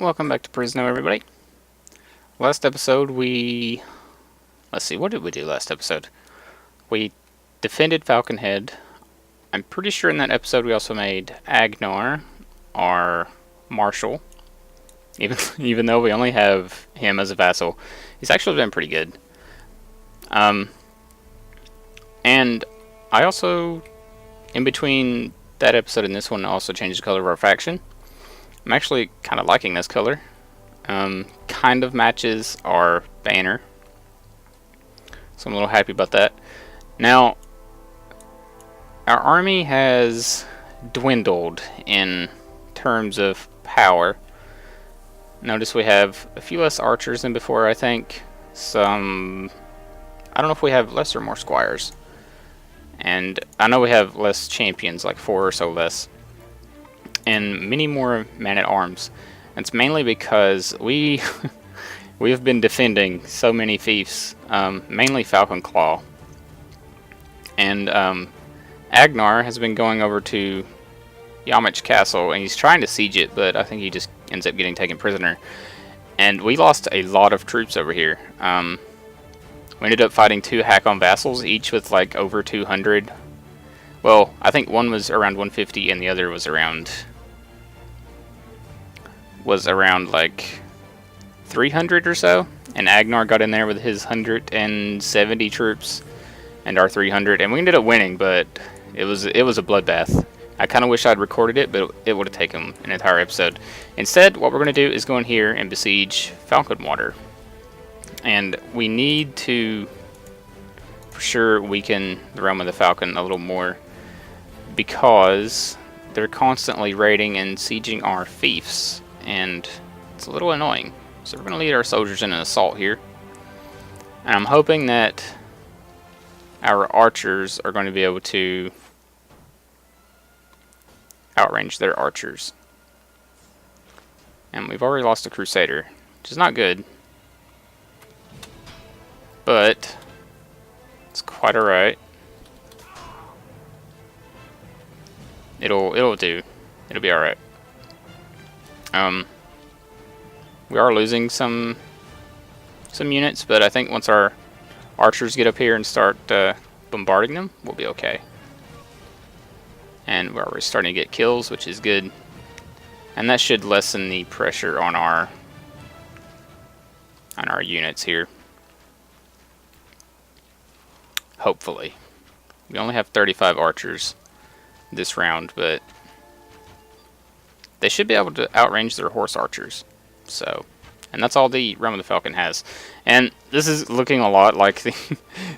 Welcome back to Perisno, everybody. Last episode let's see, what did we do last episode? We defended Falcon Head. I'm pretty sure in that episode we also made Agnar, our marshal. Even though we only have him as a vassal, he's actually been pretty good. And I also, in between that episode and this one, also changed the color of our faction. I'm actually kind of liking this color. Kind of matches our banner, so I'm a little happy about that. Now, our army has dwindled in terms of power. Notice we have a few less archers than before, I think. I don't know if we have less or more squires. And I know we have less champions, like 4 or so less. And many more men-at-arms. It's mainly because we have been defending so many fiefs, mainly Falcon Claw. And Agnar has been going over to Yamich Castle, and he's trying to siege it, but I think he just ends up getting taken prisoner. And we lost a lot of troops over here. We ended up fighting 2 Hakon vassals, each with like over 200. Well, I think one was around 150, and the other was around like 300 or so, and Agnar got in there with his 170 troops and our 300, and we ended up winning, but it was a bloodbath. I kind of wish I'd recorded it, but it would have taken an entire episode. Instead, what we're going to do is go in here and besiege Falcon Water, and we need to for sure weaken the realm of the Falcon a little more, because they're constantly raiding and sieging our fiefs, and it's a little annoying. So we're going to lead our soldiers in an assault here. And I'm hoping that our archers are going to be able to outrange their archers. And we've already lost a crusader, which is not good. But it's quite alright. It'll do. It'll be alright. We are losing some units, but I think once our archers get up here and start bombarding them, we'll be okay. And we're already starting to get kills, which is good. And that should lessen the pressure on our units here. Hopefully. We only have 35 archers this round, but they should be able to outrange their horse archers. So, and that's all the Realm of the Falcon has. And this is looking a lot like the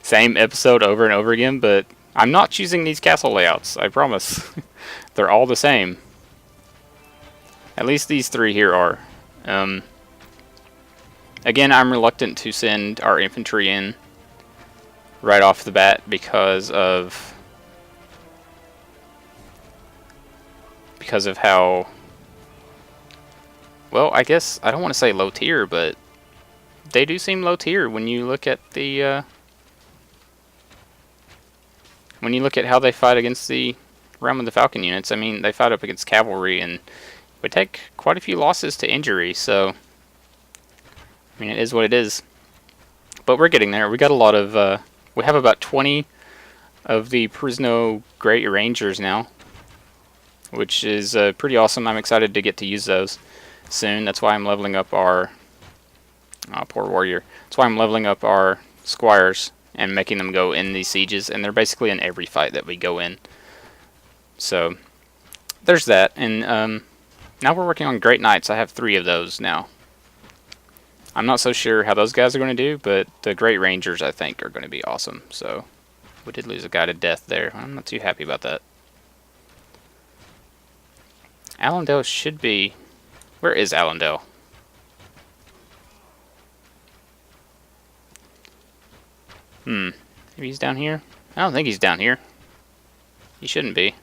same episode over and over again, but I'm not choosing these castle layouts, I promise. They're all the same. At least these 3 here are. Again, I'm reluctant to send our infantry in right off the bat because of how, well, I guess I don't want to say low tier, but they do seem low tier when you look at the how they fight against the Realm of the Falcon units. I mean, they fight up against cavalry and we take quite a few losses to injury, so I mean, it is what it is. But we're getting there. We got a lot of we have about 20 of the Perisno Great Rangers now, which is pretty awesome. I'm excited to get to use those soon. That's why I'm leveling up our poor warrior. That's why I'm leveling up our squires and making them go in these sieges, and they're basically in every fight that we go in. So there's that. And now we're working on Great Knights. I have 3 of those now. I'm not so sure how those guys are going to do, but the Great Rangers, I think, are going to be awesome. So we did lose a guy to death there. I'm not too happy about that. Alindel should be... Where is Alindel? Maybe he's down here? I don't think he's down here. He shouldn't be.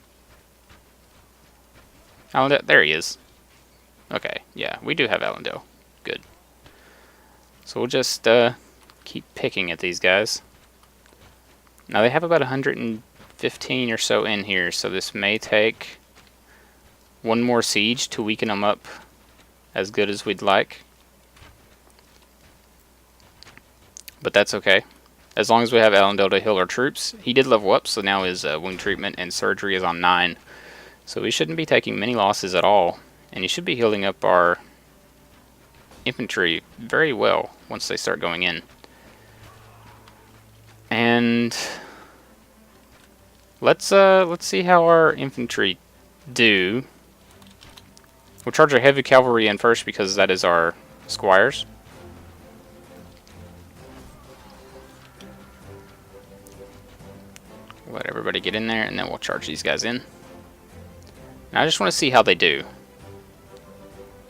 Alindel, there he is. Okay, yeah, we do have Alindel. Good. So we'll just keep picking at these guys. Now they have about 115 or so in here, so this may take one more siege to weaken them up as good as we'd like. But that's okay. As long as we have Alindel to heal our troops. He did level up, so now his wound treatment and surgery is on 9. So we shouldn't be taking many losses at all. And he should be healing up our infantry very well once they start going in. And let's see how our infantry do. We'll charge our heavy cavalry in first because that is our squires. Let everybody get in there, and then we'll charge these guys in. Now I just want to see how they do.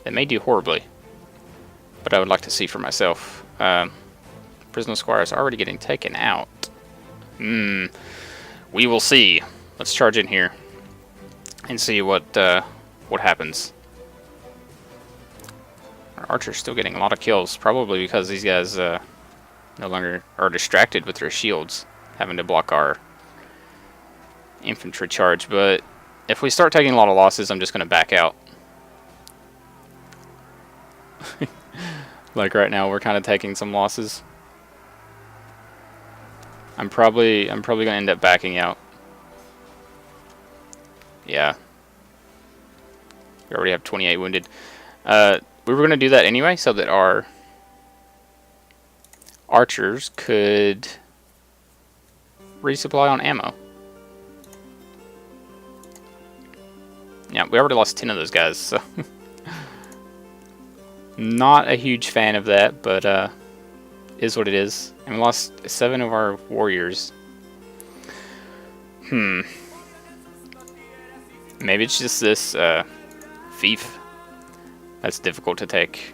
They may do horribly, but I would like to see for myself. Perisno squire is already getting taken out. We will see. Let's charge in here and see what happens. Our archer's still getting a lot of kills, probably because these guys no longer are distracted with their shields, having to block our infantry charge. But if we start taking a lot of losses, I'm just going to back out. Like right now, we're kind of taking some losses. I'm probably going to end up backing out. Yeah. We already have 28 wounded. We were going to do that anyway, so that our archers could resupply on ammo. Yeah, we already lost 10 of those guys, so not a huge fan of that, but is what it is. And we lost 7 of our warriors. Maybe it's just this fief that's difficult to take.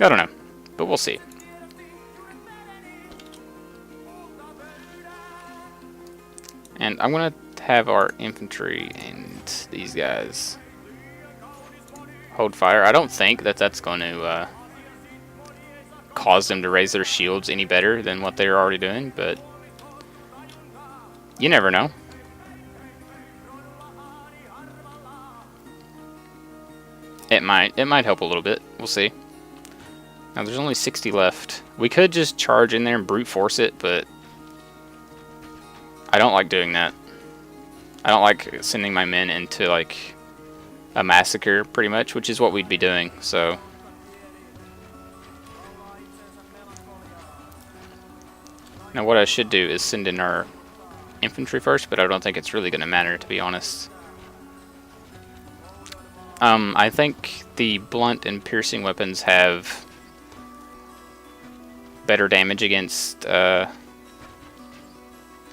I don't know, but we'll see. And I'm gonna have our infantry and these guys hold fire. I don't think that that's going to cause them to raise their shields any better than what they're already doing, but you never know. It might help a little bit. We'll see. Now there's only 60 left. We could just charge in there and brute force it, but I don't like doing that. I don't like sending my men into like a massacre, pretty much, which is what we'd be doing. So now what I should do is send in our infantry first, but I don't think it's really going to matter, to be honest. I think the blunt and piercing weapons have better damage against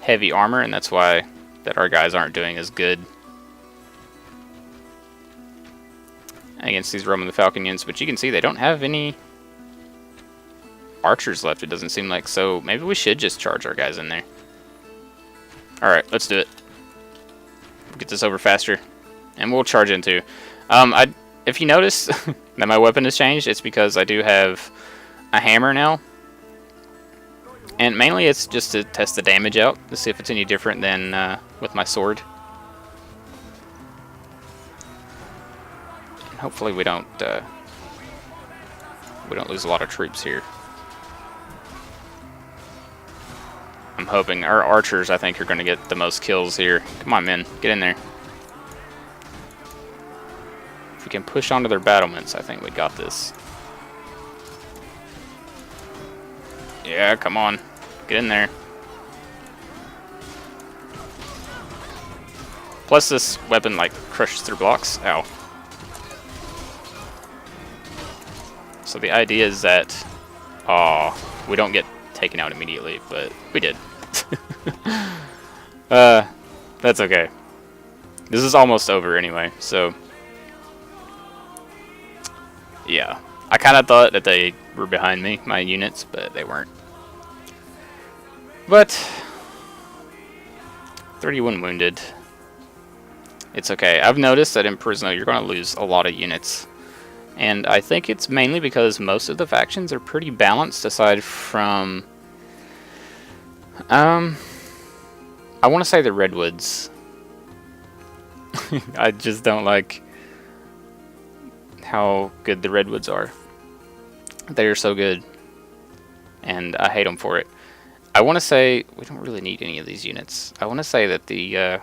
heavy armor, and that's why that our guys aren't doing as good against these Roman the Falcon units. But you can see they don't have any archers left, it doesn't seem like, so maybe we should just charge our guys in there. Alright, let's do it. Get this over faster, and we'll charge in too. If you notice that my weapon has changed, it's because I do have a hammer now. And mainly it's just to test the damage out, to see if it's any different than with my sword. And hopefully we don't lose a lot of troops here. I'm hoping our archers, I think, are going to get the most kills here. Come on, men, get in there. If we can push onto their battlements, I think we got this. Yeah, come on. Get in there. Plus this weapon, like, crushes through blocks. Ow. So the idea is that... we don't get taken out immediately, but we did. That's okay. This is almost over anyway, so... yeah. I kind of thought that they were behind me, my units, but they weren't. But 31 wounded. It's okay. I've noticed that in Perisno you're going to lose a lot of units. And I think it's mainly because most of the factions are pretty balanced, aside from... I want to say the Redwoods. I just don't like how good the redwoods are. They are so good, and I hate them for it. I want to say we don't really need any of these units. I want to say that the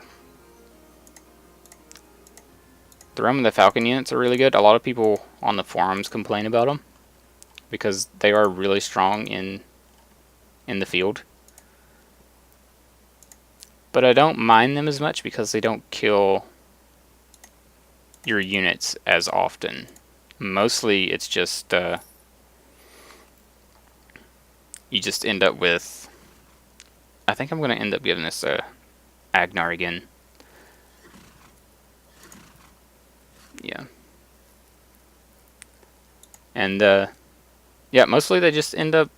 Realm of the Falcon units are really good. A lot of people on the forums complain about them because they are really strong in the field. But I don't mind them as much because they don't kill your units as often. Mostly it's just you just end up with... I think I'm going to end up giving this Agnar again. Yeah. And yeah, mostly they just end up...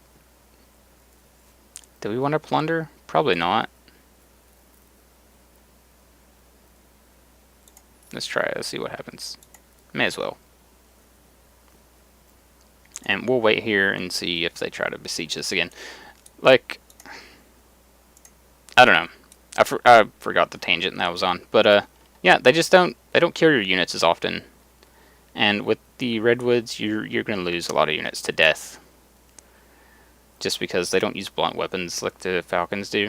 Do we want to plunder? Probably not. Let's try it. Let's see what happens. May as well. And we'll wait here and see if they try to besiege us again. Like, I don't know. I forgot the tangent that was on. But yeah, they just don't kill your units as often. And with the redwoods, you're going to lose a lot of units to death. Just because they don't use blunt weapons like the falcons do.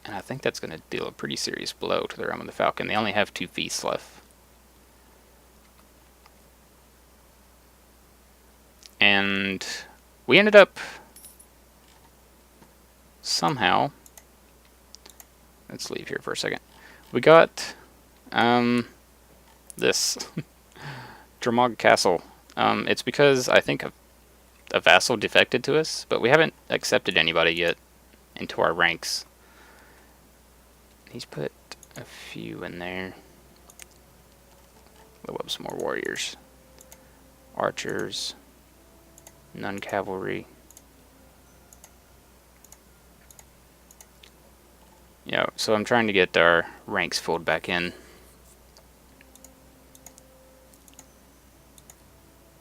And I think that's going to deal a pretty serious blow to the Realm of the Falcon. They only have 2 feasts left. And we ended up somehow... Let's leave here for a second. We got this Dramog Castle. It's because I think a vassal defected to us, but we haven't accepted anybody yet into our ranks. He's put a few in there. We'll up some more warriors. Archers. None cavalry. Yeah, so I'm trying to get our ranks filled back in.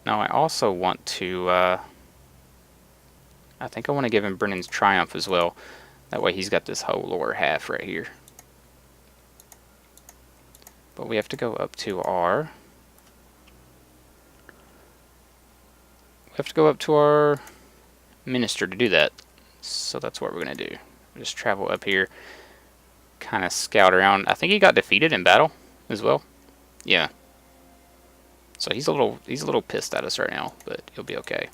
Now I also want to, I think I want to give him Brennan's Triumph as well. That way he's got this whole lower half right here. But we have to go up to our... minister to do that. So that's what we're going to do. Just travel up here. Kind of scout around. I think he got defeated in battle as well. Yeah. So he's a little pissed at us right now, but he'll be okay.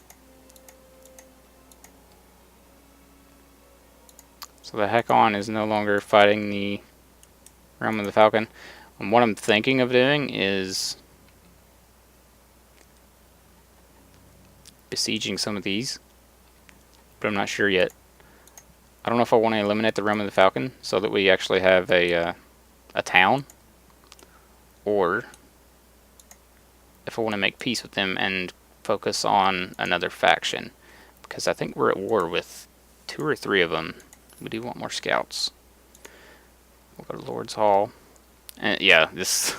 So the Hakon is no longer fighting the Realm of the Falcon. And what I'm thinking of doing is besieging some of these, but I'm not sure yet. I don't know if I want to eliminate the Realm of the Falcon so that we actually have a town, or if I want to make peace with them and focus on another faction, because I think we're at war with 2 or 3 of them. We do want more scouts. We'll go to Lord's Hall, and yeah, this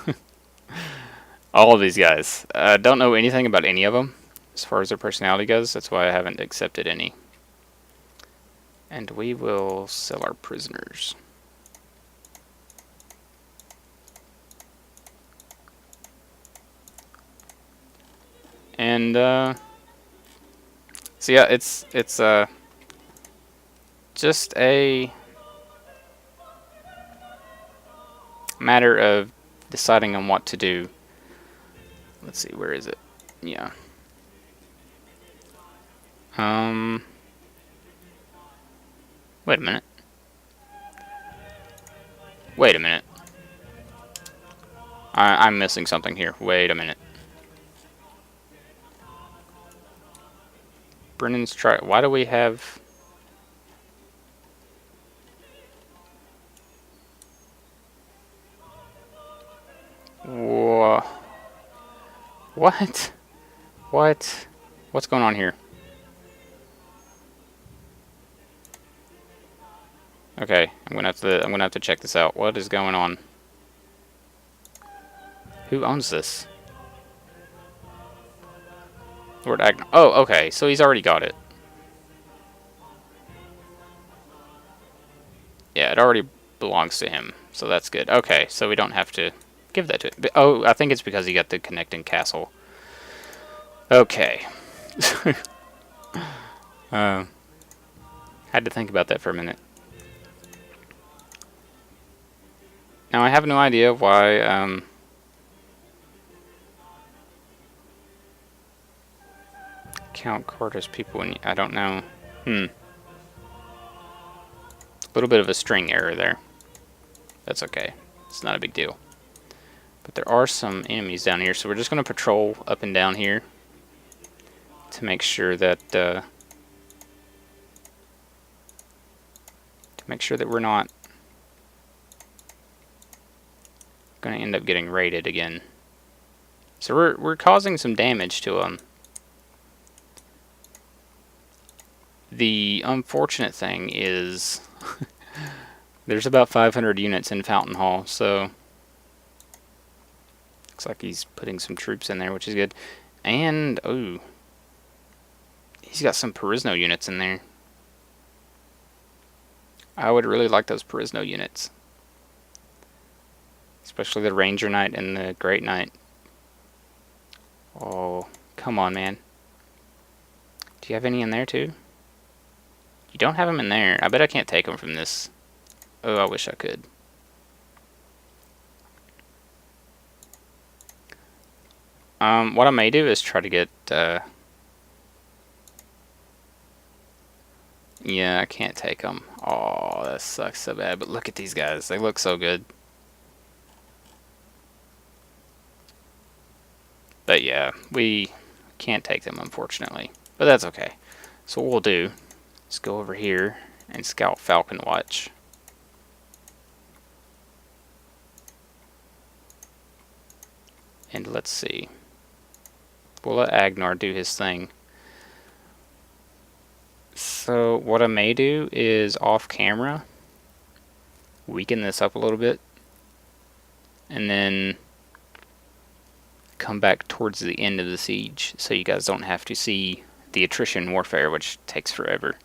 all of these guys. I don't know anything about any of them as far as their personality goes. That's why I haven't accepted any. And we will sell our prisoners. And so yeah, it's just a matter of deciding on what to do. Let's see, where is it? Yeah. Wait a minute. Wait a minute. I'm missing something here. Wait a minute. Brennan's try. Why do we have... Whoa. What? What? What's going on here? Okay, I'm gonna have to check this out. What is going on? Who owns this? Lord Agnar. Oh, okay, so he's already got it. Yeah, it already belongs to him, so that's good. Okay, so we don't have to give that to him. But, oh, I think it's because he got the connecting castle. Okay. Had to think about that for a minute. Now I have no idea why count card as people when I don't know. A little bit of a string error there. That's okay. It's not a big deal. But there are some enemies down here, so we're just going to patrol up and down here to make sure that we're not going to end up getting raided again. So we're causing some damage to them. The unfortunate thing is there's about 500 units in Fountain Hall, so looks like he's putting some troops in there, which is good. And oh, he's got some Perisno units in there. I would really like those Perisno units, especially the Ranger Knight and the Great Knight. Oh, come on, man. Do you have any in there too? You don't have them in there. I bet I can't take them from this. Oh, I wish I could. What I may do is try to get, yeah, I can't take them. Oh, that sucks so bad. But look at these guys. They look so good. But yeah, we can't take them, unfortunately. But that's okay. So what we'll do is go over here and scout Falcon Watch. And let's see. We'll let Agnar do his thing. So what I may do is off camera weaken this up a little bit and then come back towards the end of the siege so you guys don't have to see the attrition warfare, which takes forever.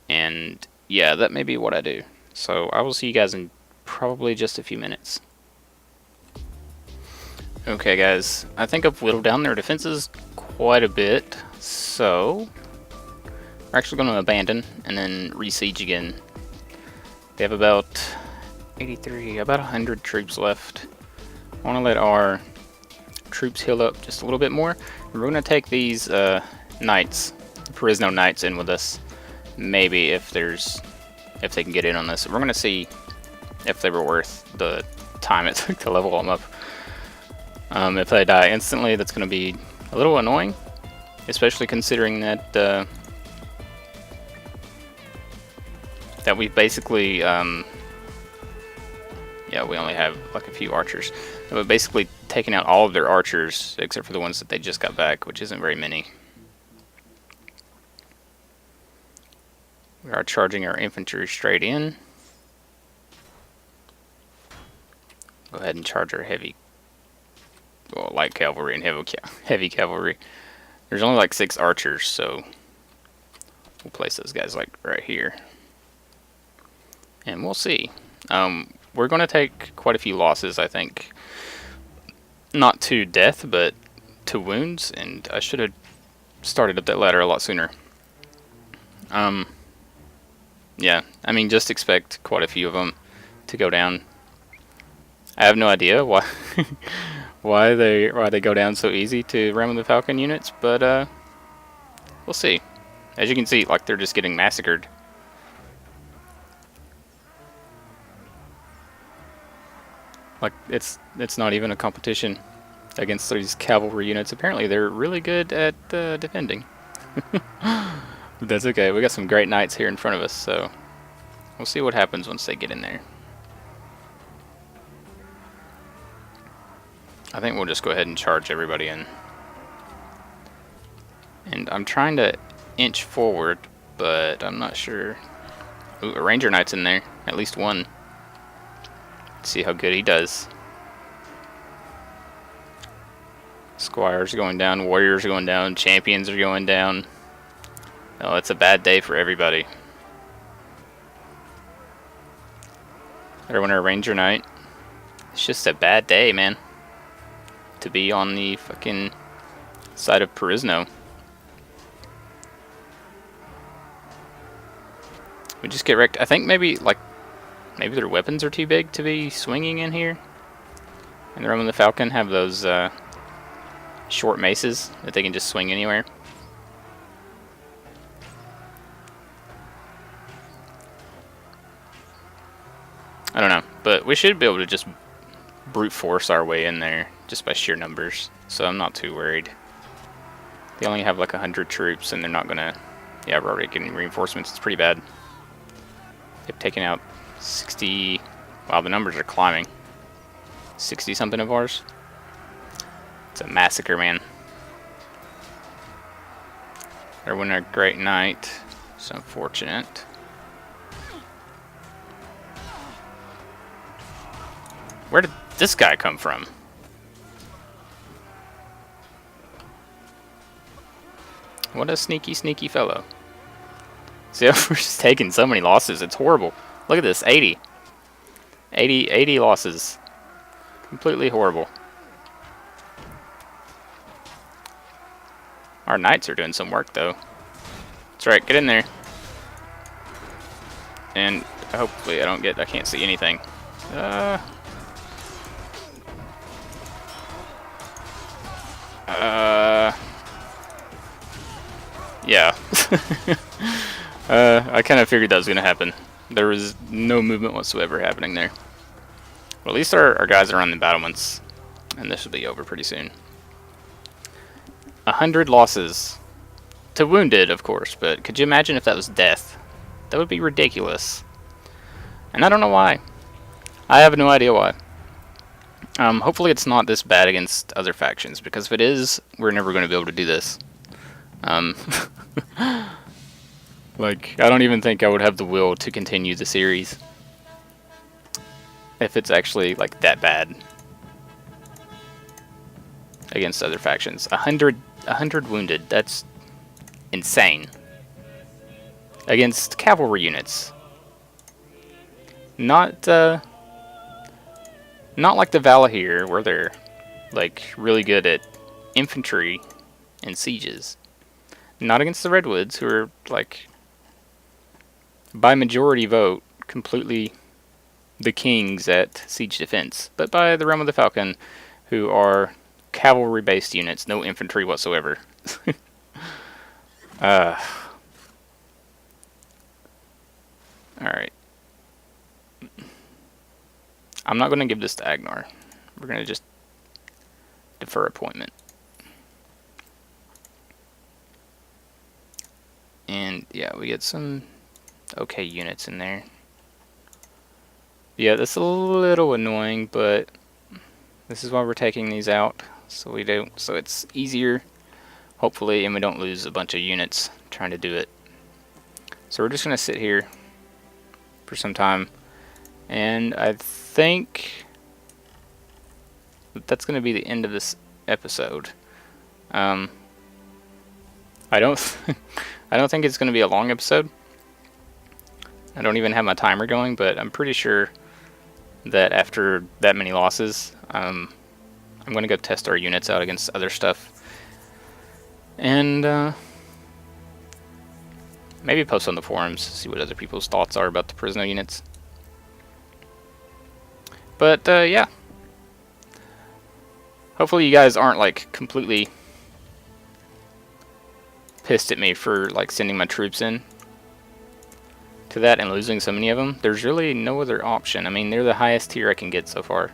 And yeah, that may be what I do. So I will see you guys in probably just a few minutes. Okay guys, I think I've whittled down their defenses quite a bit, so we're actually going to abandon and then re-siege again. They have about 83, about 100 troops left. I want to let our troops heal up just a little bit more. We're going to take these knights, Perisno knights, in with us. Maybe if they can get in on this. We're going to see if they were worth the time it took to level them up. If they die instantly, that's going to be a little annoying, especially considering that that we basically, yeah, we only have like a few archers. We've basically taken out all of their archers except for the ones that they just got back, which isn't very many. We are charging our infantry straight in. Go ahead and charge our light cavalry and heavy cavalry. There's only like 6 archers, so we'll place those guys like right here. And we'll see. We're going to take quite a few losses, I think. Not to death, but to wounds, and I should have started up that ladder a lot sooner. Yeah, I mean, just expect quite a few of them to go down. I have no idea why why they go down so easy to ram with the Falcon units, but we'll see. As you can see, like, they're just getting massacred. Like, it's not even a competition against these cavalry units. Apparently they're really good at defending. But that's okay. We got some great knights here in front of us, so we'll see what happens once they get in there. I think we'll just go ahead and charge everybody in. And I'm trying to inch forward, but I'm not sure. Ooh, a Ranger Knight's in there. At least one. Let's see how good he does. Squires are going down, warriors are going down, champions are going down. Oh, it's a bad day for everybody. Everyone a Ranger Knight. It's just a bad day, man. To be on the fucking side of Perisno. We just get wrecked. I think maybe their weapons are too big to be swinging in here. And the Omen and the Falcon have those short maces that they can just swing anywhere. I don't know, but we should be able to just brute force our way in there just by sheer numbers, so I'm not too worried. They only have like 100 troops, and they're not gonna... Yeah, we're already getting reinforcements. It's pretty bad. They've taken out 60... Wow, the numbers are climbing. 60 something of ours. It's a massacre, man. They're winning a great night. It's unfortunate. Where did this guy come from? What a sneaky, sneaky fellow. See, we're just taking so many losses. It's horrible. Look at this, 80. 80 losses. Completely horrible. Our knights are doing some work, though. That's right, get in there. And hopefully I can't see anything. Yeah. I kind of figured that was going to happen. There was no movement whatsoever happening there. Well, at least our guys are on the battlements, and this will be over pretty soon. 100 losses. To wounded, of course, but could you imagine if that was death? That would be ridiculous. And I don't know why. I have no idea why. Hopefully it's not this bad against other factions, because if it is, we're never going to be able to do this. Like, I don't even think I would have the will to continue the series if it's actually, like, that bad against other factions. 100 wounded, that's insane. Against cavalry units. Not like the Valahir, where they're, like, really good at infantry and sieges. Not against the Redwoods, who are, like, by majority vote, completely the kings at siege defense. But by the Realm of the Falcon, who are cavalry-based units, no infantry whatsoever. Alright. I'm not going to give this to Agnar. We're going to just defer appointment. And yeah, we get some okay units in there. Yeah, that's a little annoying, but this is why we're taking these out, so it's easier, hopefully, and we don't lose a bunch of units trying to do it. So we're just going to sit here for some time, and I think that's going to be the end of this episode. I don't think it's going to be a long episode. I don't even have my timer going, but I'm pretty sure that after that many losses, I'm going to go test our units out against other stuff. And maybe post on the forums, see what other people's thoughts are about the Perisno units. But yeah. Hopefully you guys aren't like completely pissed at me for like sending my troops in to that and losing so many of them. There's really no other option. I mean, they're the highest tier I can get so far.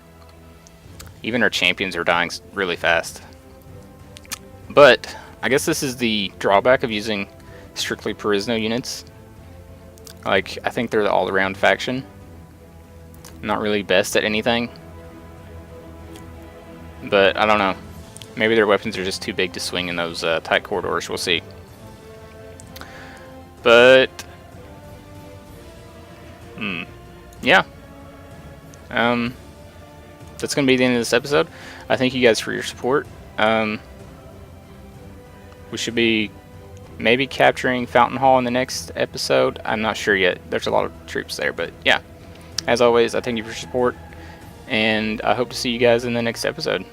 Even our champions are dying really fast. But I guess this is the drawback of using strictly Perisno units. Like, I think they're the all-around faction. Not really best at anything. But I don't know. Maybe their weapons are just too big to swing in those tight corridors. We'll see. But yeah. That's going to be the end of this episode. I thank you guys for your support. We should be maybe capturing Fountain Hall in the next episode. I'm not sure yet. There's a lot of troops there, but yeah. As always, I thank you for your support, and I hope to see you guys in the next episode.